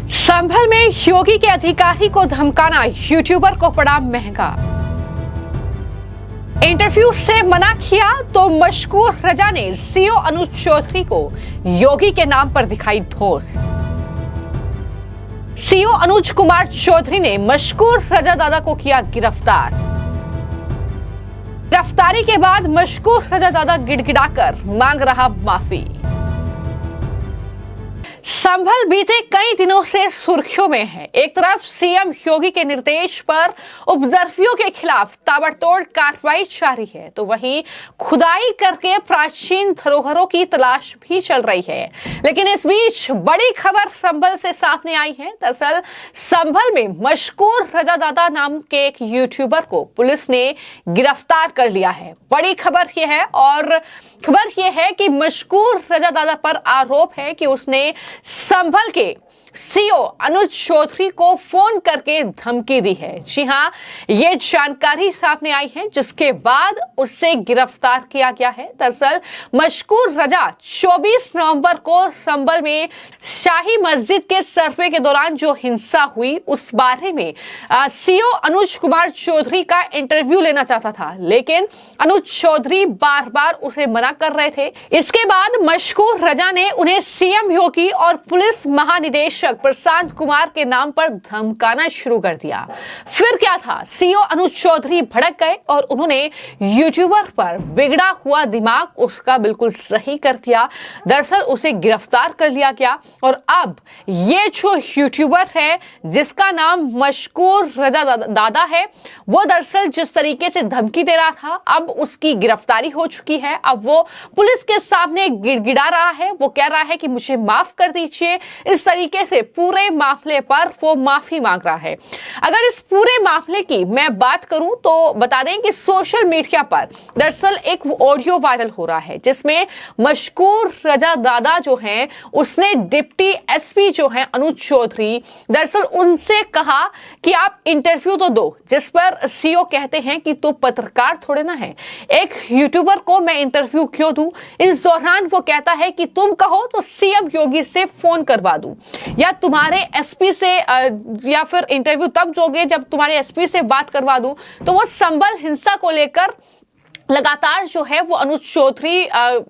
संभल में योगी के अधिकारी को धमकाना यूट्यूबर को पड़ा महंगा। इंटरव्यू से मना किया तो मशकूर रजा ने सीओ अनुज चौधरी को योगी के नाम पर दिखाई धौंस। सीओ अनुज कुमार चौधरी ने मशकूर रजा दादा को किया गिरफ्तार। गिरफ्तारी के बाद मशकूर रजा दादा गिड़गिड़ाकर मांग रहा माफी। संभल बीते कई दिनों से सुर्खियों में है। एक तरफ सीएम योगी के निर्देश पर उपद्रवियों के खिलाफ ताबड़तोड़ कार्रवाई जारी है, तो वहीं खुदाई करके प्राचीन धरोहरों की तलाश भी चल रही है। लेकिन इस बीच बड़ी खबर संभल से सामने आई है। दरअसल संभल में मशकूर रजा दादा नाम के एक यूट्यूबर को पुलिस ने गिरफ्तार कर लिया है। बड़ी खबर यह है और खबर यह है कि मशकूर रजा दादा पर आरोप है कि उसने संभल के सीओ अनुज चौधरी को फोन करके धमकी दी है। जी हां, ये जानकारी सामने आई है जिसके बाद उससे गिरफ्तार किया गया है। दरअसल मशकूर रजा 24 नवंबर को संभल में शाही मस्जिद के सर्वे के दौरान जो हिंसा हुई उस बारे में सीओ अनुज कुमार चौधरी का इंटरव्यू लेना चाहता था, लेकिन अनुज चौधरी बार बार उसे मना कर रहे थे। इसके बाद मशकूर रजा ने उन्हें सीएम योगी और पुलिस महानिदेशक प्रशांत कुमार के नाम पर धमकाना शुरू कर दिया। फिर क्या था, सीओ अनुज चौधरी भड़क गए और उन्होंने यूट्यूबर पर बिगड़ा हुआ दिमाग उसका बिल्कुल सही कर दिया। दरअसल उसे गिरफ्तार कर लिया गया और अब ये जो यूट्यूबर है जिसका नाम मशकूर रजा दादा है, वो दरअसल जिस तरीके से धमकी दे रहा था, अब उसकी गिरफ्तारी हो चुकी है। अब वो पुलिस के सामने गिड़गिड़ा रहा है। वो कह रहा है कि मुझे माफ कर दीजिए। इस तरीके से पूरे मामले पर वो माफी मांग रहा है। अगर इस पूरे मामले की मैं बात करूं तो बता दें कि सोशल मीडिया पर दरअसल एक ऑडियो वायरल हो रहा है जिसमें मशकूर रजा दादा जो हैं उसने डिप्टी एसपी जो हैं अनुज चौधरी, दरअसल उनसे कहा कि आप इंटरव्यू तो दो, जिस पर सीओ कहते हैं कि तू पत्रकार थोड़े ना है, एक यूट्यूबर को मैं इंटरव्यू क्यों दूं। इस दौरान वो कहता है कि तुम कहो तो सीएम योगी से फोन करवा दूं या तुम्हारे एसपी से या फिर इंटरव्यू तब दोगे जब तुम्हारे एसपी से बात करवा दूं। तो वो संभल हिंसा को लेकर लगातार जो है वो अनुज चौधरी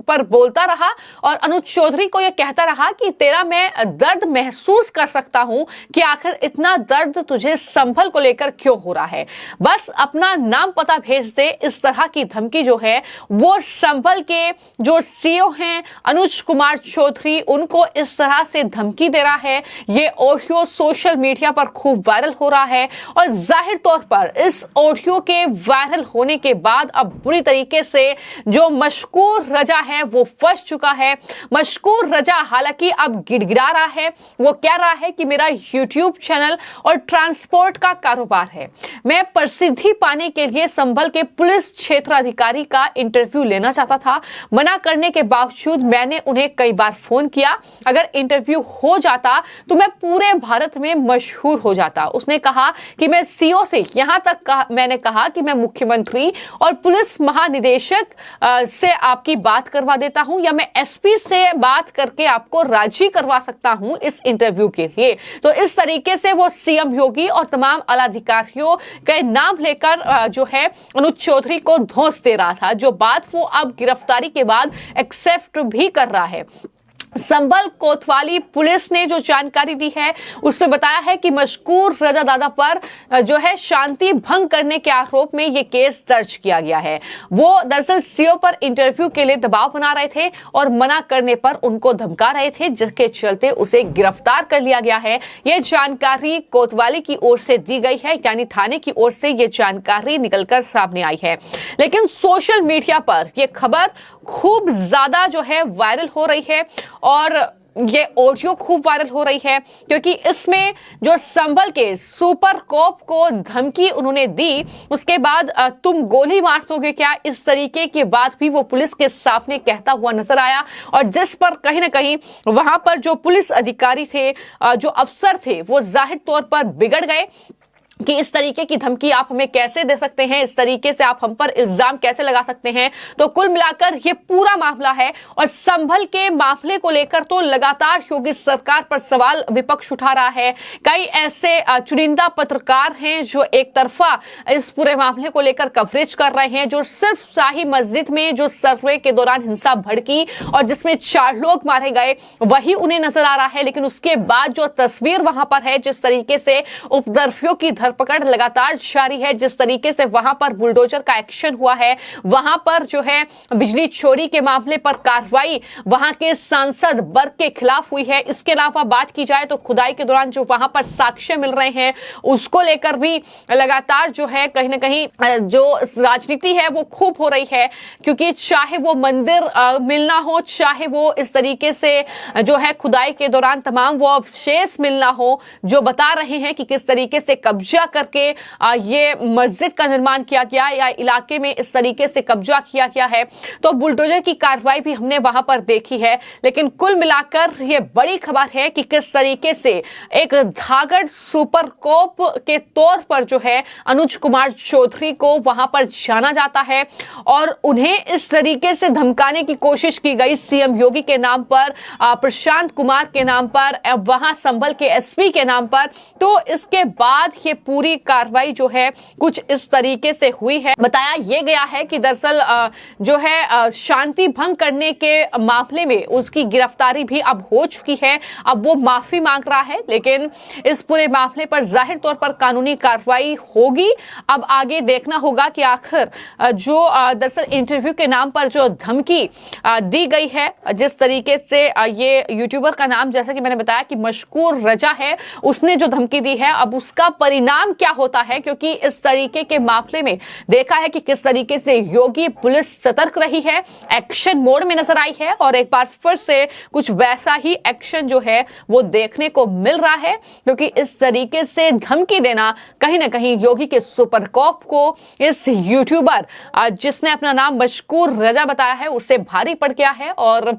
पर बोलता रहा और अनुज चौधरी को ये कहता रहा कि तेरा मैं दर्द महसूस कर सकता हूं कि आखिर इतना दर्द तुझे संभल को लेकर क्यों हो रहा है, बस अपना नाम पता भेज दे। इस तरह की धमकी जो है वो संभल के जो सीओ हैं अनुज कुमार चौधरी, उनको इस तरह से धमकी दे रहा है। ये ऑडियो सोशल मीडिया पर खूब वायरल हो रहा है और जाहिर तौर पर इस ऑडियो के वायरल होने के बाद अब बुरी तरीके से जो मशकूर रजा है वो फंस चुका है। मशकूर रजा हालांकि अब गिड़गिड़ा रहा है। वो कह रहा है कि मेरा यूट्यूब चैनल और ट्रांसपोर्ट का कारोबार है, मैं प्रसिद्धि पाने के लिए संभल के पुलिस क्षेत्राधिकारी का इंटरव्यू लेना चाहता था। मना करने के बावजूद मैंने उन्हें कई बार फोन किया। अगर इंटरव्यू हो जाता तो मैं पूरे भारत में मशहूर हो जाता। उसने कहा कि मैं सीओ से यहां तक मैंने कहा कि मैं मुख्यमंत्री और पुलिस महानिदेशक से आपकी बात करवा देता हूं या मैं एसपी से बात करके आपको राजी करवा सकता हूं इस इंटरव्यू के लिए। तो इस तरीके से वो सीएम योगी और तमाम आला अधिकारियों के नाम लेकर जो है अनुज चौधरी को धौंस दे रहा था, जो बात वो अब गिरफ्तारी के बाद एक्सेप्ट भी कर रहा है। संभल कोतवाली पुलिस ने जो जानकारी दी है उसमें बताया है कि मशकूर रजा दादा पर जो है शांति भंग करने के आरोप में ये केस दर्ज किया गया है। वो दरअसल सीओ पर इंटरव्यू के लिए दबाव बना रहे थे और मना करने पर उनको धमका रहे थे, जिसके चलते उसे गिरफ्तार कर लिया गया है। ये जानकारी कोतवाली की ओर से दी गई है, यानी थाने की ओर से ये जानकारी निकलकर सामने आई है। लेकिन सोशल मीडिया पर यह खबर खूब ज्यादा जो है वायरल हो रही है और ये ऑडियो खूब वायरल हो रही है क्योंकि इसमें जो संभल के सुपर कॉप को धमकी उन्होंने दी, उसके बाद तुम गोली मार दोगे क्या, इस तरीके की बात भी वो पुलिस के सामने कहता हुआ नजर आया और जिस पर कहीं ना कहीं वहां पर जो पुलिस अधिकारी थे, जो अफसर थे, वो जाहिर तौर पर बिगड़ गए। कि इस तरीके की धमकी आप हमें कैसे दे सकते हैं, इस तरीके से आप हम पर इल्जाम कैसे लगा सकते हैं। तो कुल मिलाकर ये पूरा मामला है और संभल के मामले को लेकर तो लगातार योगी सरकार पर सवाल विपक्ष उठा रहा है। कई ऐसे चुनिंदा पत्रकार हैं जो एक तरफा इस पूरे मामले को लेकर कवरेज कर रहे हैं, जो सिर्फ शाही मस्जिद में जो सर्वे के दौरान हिंसा भड़की और जिसमें 4 लोग मारे गए वही उन्हें नजर आ रहा है। लेकिन उसके बाद जो तस्वीर वहां पर है, जिस तरीके से उपद्रवियों की पकड़ लगातार जारी है, जिस तरीके से वहां पर बुलडोजर का एक्शन हुआ है, वहां पर जो है बिजली चोरी के मामले पर कार्रवाई वहां के सांसद वर्ग के खिलाफ हुई है। इसके अलावा बात की जाए तो खुदाई के दौरान जो वहां पर साक्ष्य मिल रहे हैं उसको लेकर भी लगातार जो है कहीं ना कहीं जो राजनीति है वो खूब हो रही है, क्योंकि चाहे वो मंदिर मिलना हो, चाहे वो इस तरीके से जो है खुदाई के दौरान तमाम वो अवशेष मिलना हो जो बता रहे हैं कि किस तरीके से कब्जा करके ये मस्जिद का निर्माण किया गया या इलाके में इस तरीके से कब्जा किया गया है। तो बुलडोजर की कार्रवाई भी हमने वहां पर देखी है। लेकिन कुल मिलाकर ये बड़ी खबर है कि किस तरीके से एक धागड़ सुपर कोप के तौर पर जो है अनुज कुमार चौधरी को वहां पर जाना जाता है और उन्हें इस तरीके से धमकाने की कोशिश की गई सीएम योगी के नाम पर, प्रशांत कुमार के नाम पर, वहां संभल के एसपी के नाम पर। तो इसके बाद ये पूरी कार्रवाई जो है कुछ इस तरीके से हुई है। बताया यह गया है कि दरअसल जो है शांति भंग करने के मामले में उसकी गिरफ्तारी भी अब हो चुकी है। अब वो माफी मांग रहा है, लेकिन इस पूरे मामले पर जाहिर तौर पर कानूनी कार्रवाई होगी। अब आगे देखना होगा कि आखिर जो दरअसल इंटरव्यू के नाम पर जो धमकी दी गई है, जिस तरीके से ये यूट्यूबर का नाम जैसा कि मैंने बताया कि मशकूर रजा है, उसने जो धमकी दी है, अब उसका परिणाम क्या होता है, क्योंकि इस तरीके के मामले में देखा है कि किस तरीके से योगी पुलिस सतर्क रही है, एक्शन मोड में नजर आई है और एक बार फिर से कुछ वैसा ही एक्शन जो है वो देखने को मिल रहा है, क्योंकि इस तरीके से धमकी देना कहीं ना कहीं योगी के सुपर कॉप को, इस यूट्यूबर जिसने अपना नाम मशकूर रजा बताया है, उससे भारी पड़ गया है। और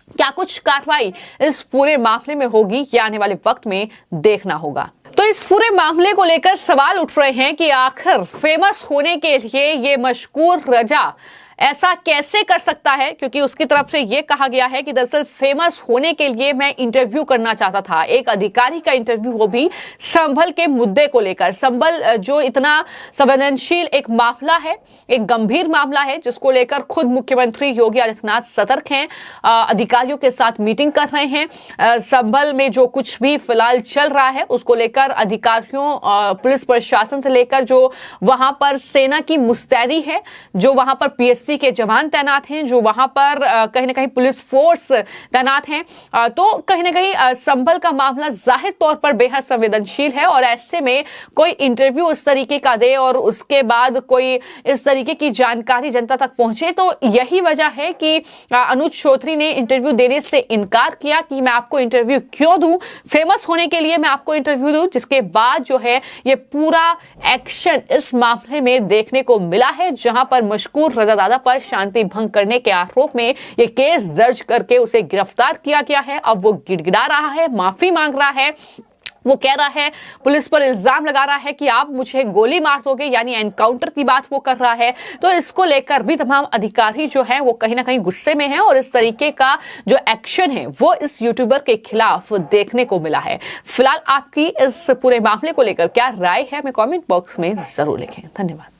क्या कुछ कार्रवाई इस पूरे मामले में होगी ये आने वाले वक्त में देखना होगा। तो इस पूरे मामले को लेकर सवाल उठ रहे हैं कि आखिर फेमस होने के लिए ये मशकूर रजा ऐसा कैसे कर सकता है, क्योंकि उसकी तरफ से यह कहा गया है कि दरअसल फेमस होने के लिए मैं इंटरव्यू करना चाहता था, एक अधिकारी का इंटरव्यू, वो भी संभल के मुद्दे को लेकर। संभल जो इतना संवेदनशील एक मामला है, एक गंभीर मामला है, जिसको लेकर खुद मुख्यमंत्री योगी आदित्यनाथ सतर्क हैं, अधिकारियों के साथ मीटिंग कर रहे हैं। संभल में जो कुछ भी फिलहाल चल रहा है उसको लेकर अधिकारियों, पुलिस प्रशासन से लेकर जो वहां पर सेना की मुस्तैदी है, जो वहां पर पीएससी के जवान तैनात हैं, जो वहां पर कहीं ना कहीं पुलिस फोर्स तैनात हैं, तो कहीं ना कहीं संभल का मामला जाहिर तौर पर बेहद संवेदनशील है। और ऐसे में कोई इंटरव्यू इस तरीके का दे और उसके बाद कोई इस तरीके की जानकारी जनता तक पहुंचे, तो यही वजह है कि अनुज चौधरी ने इंटरव्यू देने से इनकार किया कि मैं आपको इंटरव्यू क्यों दूं, फेमस होने के लिए मैं आपको इंटरव्यू दूं। जिसके बाद जो है ये पूरा एक्शन इस मामले में देखने को मिला है, जहां पर मशकूर रजादादा पर शांति भंग करने के आरोप में ये केस दर्ज करके उसे गिरफ्तार किया गया है। अब वो गिड़गिड़ा रहा है, माफी मांग रहा है, वो कह रहा है, पुलिस पर इल्जाम लगा रहा है कि आप मुझे गोली मार दोगे, यानी एनकाउंटर की बात वो कर रहा है। तो इसको लेकर भी तमाम अधिकारी जो है वो कहीं ना कहीं गुस्से में हैं और इस तरीके का जो एक्शन है वो इस यूट्यूबर के खिलाफ देखने को मिला है। फिलहाल आपकी इस पूरे मामले को लेकर क्या राय है, हमें कमेंट बॉक्स में जरूर लिखें। धन्यवाद।